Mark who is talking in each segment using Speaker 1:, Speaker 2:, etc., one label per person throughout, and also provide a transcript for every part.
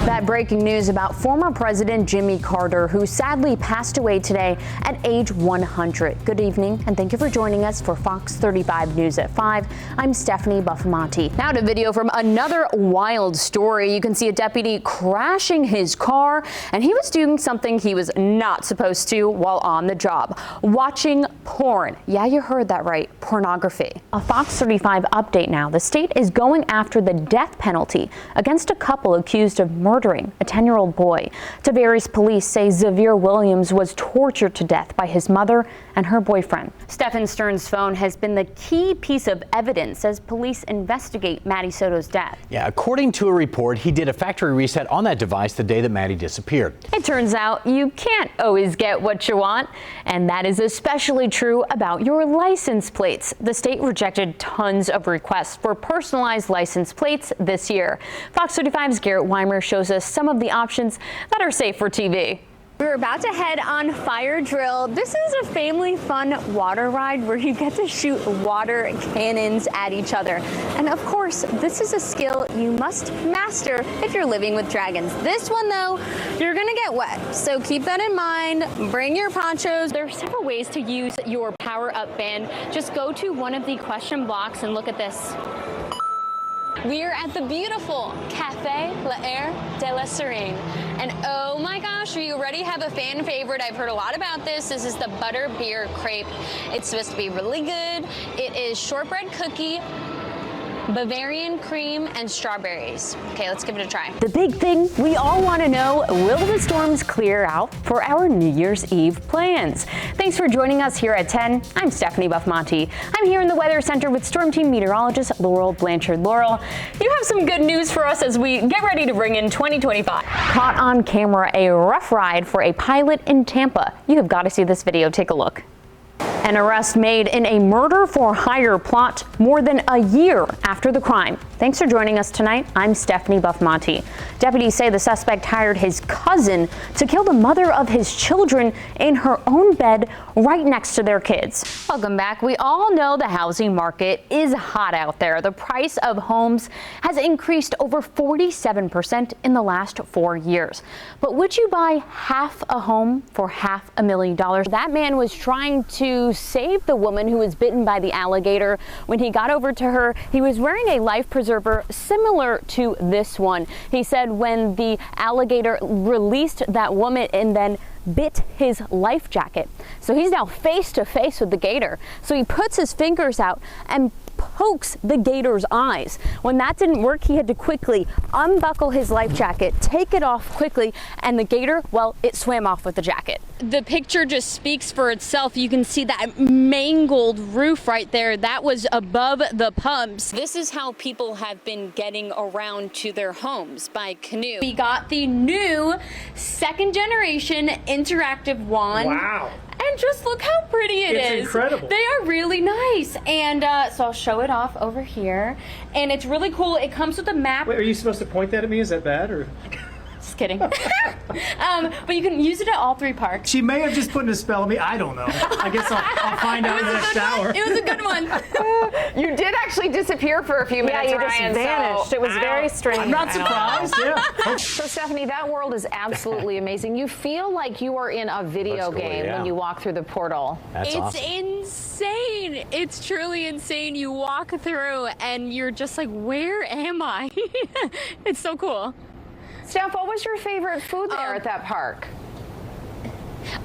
Speaker 1: That breaking news about former President Jimmy Carter, who sadly passed away today at age 100. Good evening, and thank you for joining us for Fox 35 News at 5. I'm Stephanie Buffamonte. Now to video from another wild story. You can see a deputy crashing his car, and he was doing something he was not supposed to while on the job, watching porn. Yeah, you heard that right, pornography. A Fox 35 update now. The state is going after the death penalty against a couple accused of murdering a 10-year-old boy. Tavares police say Xavier Williams was tortured to death by his mother and her boyfriend. Stephen Stern's phone has been the key piece of evidence as police investigate Maddie Soto's death.
Speaker 2: Yeah, according to a report, he did a factory reset on that device the day that Maddie disappeared.
Speaker 1: It turns out you can't always get what you want, and that is especially true about your license plates. The state rejected tons of requests for personalized license plates this year. Fox 35's Garrett Weimer shows us some of the options that are safe for TV. We're about to head on Fire Drill. This is a family fun water ride where you get to shoot water cannons at each other. And of course, this is a skill you must master if you're living with dragons. This one though, you're gonna get wet. So keep that in mind, bring your ponchos. There are several ways to use your power up band. Just go to one of the question blocks and look at this. We're at the beautiful Café L'Air de la Serene. And oh my gosh, we already have a fan favorite. I've heard a lot about this. This is the butter beer crepe. It's supposed to be really good. It is shortbread cookie, Bavarian cream, and strawberries. Okay, let's give it a try. The big thing we all want to know, will the storms clear out for our New Year's Eve plans? Thanks for joining us here at 10. I'm Stephanie Buffamonte. I'm here in the Weather Center with Storm Team meteorologist Laurel Blanchard. Laurel, you have some good news for us as we get ready to bring in 2025. Caught on camera, a rough ride for a pilot in Tampa. You have got to see this video. Take a look. An arrest made in a murder-for-hire plot more than a year after the crime. Thanks for joining us tonight. I'm Stephanie Buffamonte. Deputies say the suspect hired his cousin to kill the mother of his children in her own bed right next to their kids. Welcome back. We all know the housing market is hot out there. The price of homes has increased over 47% in the last 4 years. But would you buy half a home for $500,000? That man was trying to save the woman who was bitten by the alligator. When he got over to her, he was wearing a life preserver similar to this one. He said when the alligator released that woman and then bit his life jacket. So he's now face to face with the gator. So he puts his fingers out and pokes the gator's eyes. When that didn't work, he had to quickly unbuckle his life jacket, take it off quickly, and the gator, well, it swam off with the jacket. The picture just speaks for itself. You can see that mangled roof right there. That was above the pumps. This is how people have been getting around to their homes, by canoe. We got the new second generation interactive wand.
Speaker 3: Wow.
Speaker 1: And just look how pretty it is.
Speaker 3: It's incredible.
Speaker 1: They are really nice. And so I'll show it off over here. And it's really cool. It comes with a map.
Speaker 3: Wait, are you supposed to point that at me? Is that bad? Or?
Speaker 1: Just kidding. But you can use it at all 3 parks.
Speaker 3: She may have just put in a spell on me. I don't know. I guess I'll find out in the next hour.
Speaker 1: It was a good one.
Speaker 4: You did actually disappear for a few minutes.
Speaker 1: Yeah, you just
Speaker 4: Ryan,
Speaker 1: vanished.
Speaker 4: So
Speaker 1: It was very strange.
Speaker 3: I'm not surprised. Yeah.
Speaker 4: So Stephanie, that world is absolutely amazing. You feel like you are in a video game when you walk through the portal.
Speaker 1: It's
Speaker 2: awesome.
Speaker 1: insane. It's truly insane. You walk through and you're just like, where am I? It's so cool.
Speaker 4: Steph, what was your favorite food there at that park?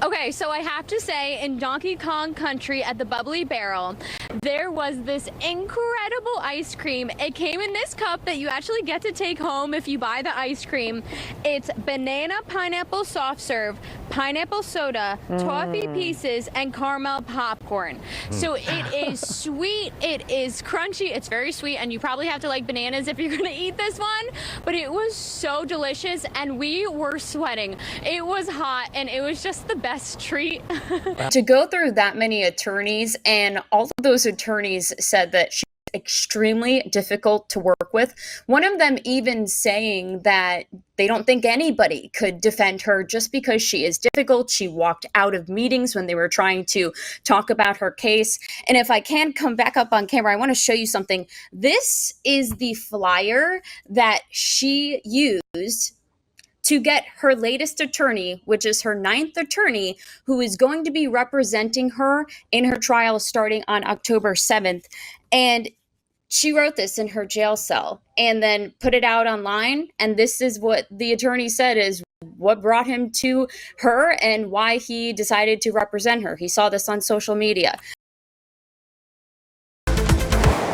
Speaker 1: Okay, so I have to say, in Donkey Kong Country at the Bubbly Barrel, there was this incredible ice cream. It came in this cup that you actually get to take home if you buy the ice cream. It's banana pineapple soft serve, pineapple soda, toffee pieces, and caramel popcorn. So it is sweet, it is crunchy, it's very sweet, and you probably have to like bananas if you're gonna eat this one, but it was so delicious, and we were sweating. It was hot, and it was just the best treat. To go through that many attorneys, and all of those attorneys said that she's extremely difficult to work with. One of them even saying that they don't think anybody could defend her just because she is difficult. She walked out of meetings when they were trying to talk about her case. And if I can come back up on camera, I want to show you something. This is the flyer that she used
Speaker 5: to get her latest attorney, which is her 9th attorney, who is going to be representing her in her trial starting on October 7th. And she wrote this in her jail cell and then put it out online. And this is what the attorney said is what brought him to her and why he decided to represent her. He saw this on social media.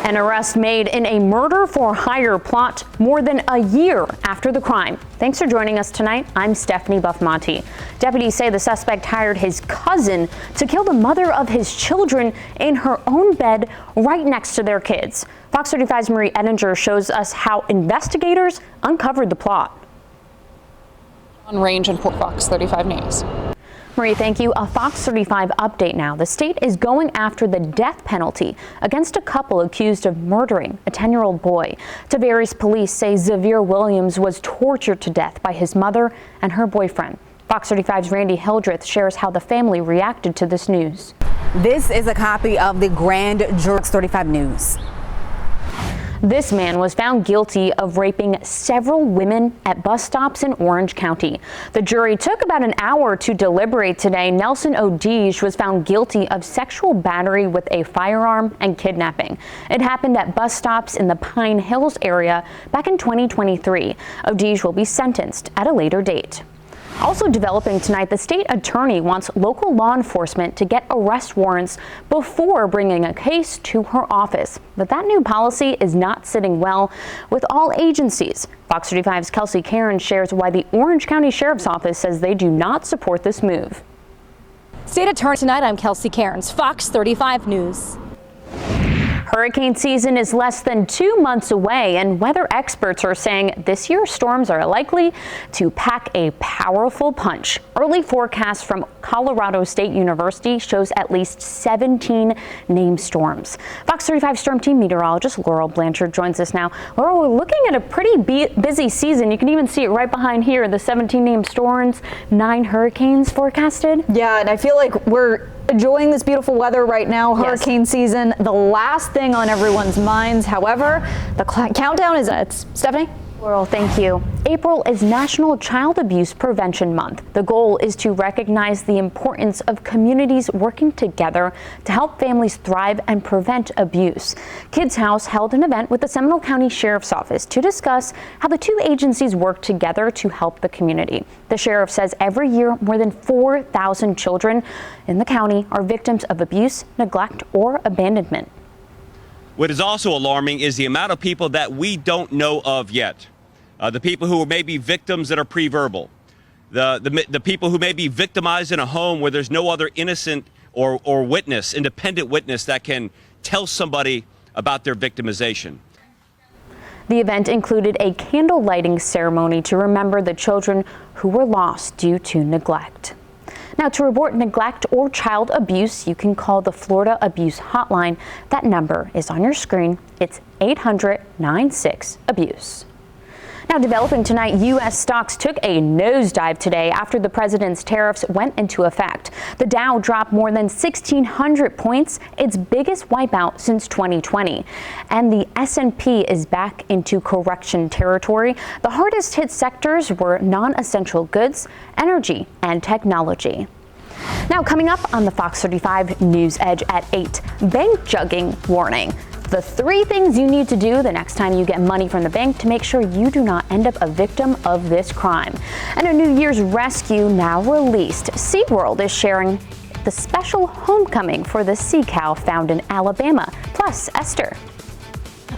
Speaker 1: An arrest made in a murder for hire plot more than a year after the crime. Thanks for joining us tonight. I'm Stephanie Buffamonte. Deputies say the suspect hired his cousin to kill the mother of his children in her own bed right next to their kids. Fox 35's Marie Ettinger shows us how investigators uncovered the plot.
Speaker 6: On range in Fox 35 News.
Speaker 1: Marie, thank you. A Fox 35 update now. The state is going after the death penalty against a couple accused of murdering a 10-year-old boy. Tavares police say Xavier Williams was tortured to death by his mother and her boyfriend. Fox 35's Randy Hildreth shares how the family reacted to this news.
Speaker 7: This is a copy of the grand jury. Fox 35 News.
Speaker 1: This man was found guilty of raping several women at bus stops in Orange County. The jury took about an hour to deliberate today. Nelson O'Deege was found guilty of sexual battery with a firearm and kidnapping. It happened at bus stops in the Pine Hills area back in 2023. O'Deege will be sentenced at a later date. Also developing tonight, the state attorney wants local law enforcement to get arrest warrants before bringing a case to her office. But that new policy is not sitting well with all agencies. Fox 35's Kelsey Cairns shares why the Orange County Sheriff's Office says they do not support this move.
Speaker 8: State Attorney tonight, I'm Kelsey Cairns, Fox 35 News.
Speaker 1: Hurricane season is less than 2 months away, and weather experts are saying this year's storms are likely to pack a powerful punch. Early forecasts from Colorado State University shows at least 17 named storms. Fox 35 Storm Team meteorologist Laurel Blanchard joins us now. Laurel, we're looking at a pretty busy season. You can even see it right behind here, the 17 named storms, 9 hurricanes forecasted.
Speaker 9: Yeah, and I feel like we're enjoying this beautiful weather right now, hurricane season. The last thing on everyone's minds, however, the countdown is Stephanie?
Speaker 1: Laurel, thank you. April is National Child Abuse Prevention Month. The goal is to recognize the importance of communities working together to help families thrive and prevent abuse. Kids House held an event with the Seminole County Sheriff's Office to discuss how the two agencies work together to help the community. The sheriff says every year more than 4,000 children in the county are victims of abuse, neglect, or abandonment.
Speaker 10: What is also alarming is the amount of people that we don't know of yet. The people who may be victims that are pre-verbal. The people who may be victimized in a home where there's no other innocent or witness, independent witness that can tell somebody about their victimization.
Speaker 1: The event included a candle lighting ceremony to remember the children who were lost due to neglect. Now, to report neglect or child abuse, you can call the Florida Abuse Hotline. That number is on your screen. It's 800-96-ABUSE. Now, developing tonight, U.S. stocks took a nosedive today after the president's tariffs went into effect. The Dow dropped more than 1,600 points, its biggest wipeout since 2020. And the S&P is back into correction territory. The hardest hit sectors were non-essential goods, energy, and technology. Now, coming up on the Fox 35 News Edge at 8, bank jugging warning. The 3 things you need to do the next time you get money from the bank to make sure you do not end up a victim of this crime. And a New Year's rescue now released. SeaWorld is sharing the special homecoming for the sea cow found in Alabama. Plus, Esther.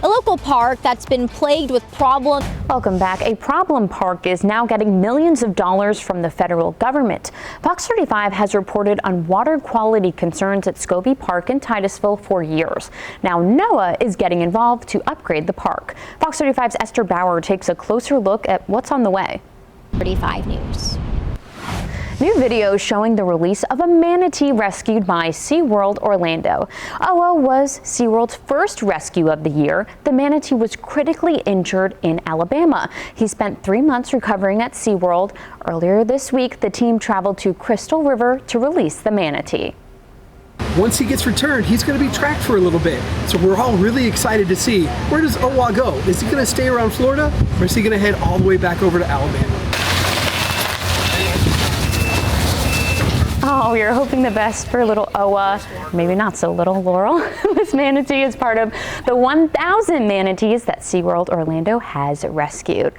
Speaker 8: A local park that's been plagued with problems.
Speaker 1: Welcome back. A problem park is now getting millions of dollars from the federal government. Fox 35 has reported on water quality concerns at Scobie Park in Titusville for years. Now NOAA is getting involved to upgrade the park. Fox 35's Esther Bauer takes a closer look at what's on the way.
Speaker 8: 35 News.
Speaker 1: New video showing the release of a manatee rescued by SeaWorld Orlando. Oa was SeaWorld's first rescue of the year. The manatee was critically injured in Alabama. He spent 3 months recovering at SeaWorld. Earlier this week, the team traveled to Crystal River to release the manatee.
Speaker 11: Once he gets returned, he's going to be tracked for a little bit. So we're all really excited to see, where does Oa go? Is he going to stay around Florida, or is he going to head all the way back over to Alabama?
Speaker 1: Oh, you're hoping the best for little Oa, maybe not so little Laurel. This manatee is part of the 1,000 manatees that SeaWorld Orlando has rescued.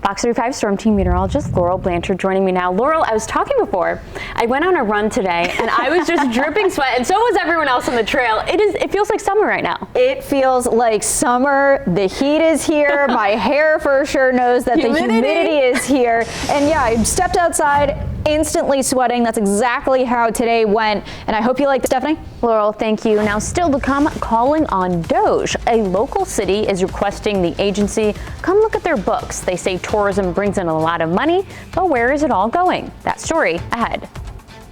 Speaker 1: Fox 35 Storm Team meteorologist Laurel Blanchard joining me now. Laurel, I was talking before. I went on a run today and I was just dripping sweat, and so was everyone else on the trail. It feels like summer right now.
Speaker 9: It feels like summer. The heat is here. My hair for sure knows that the humidity is here. And yeah, I stepped outside, instantly sweating. That's exactly how today went. And I hope you liked it, Stephanie.
Speaker 1: Laurel, thank you. Now, still to come, calling on Doge. A local city is requesting the agency come look at their books. They say tourism brings in a lot of money, but where is it all going? That story ahead.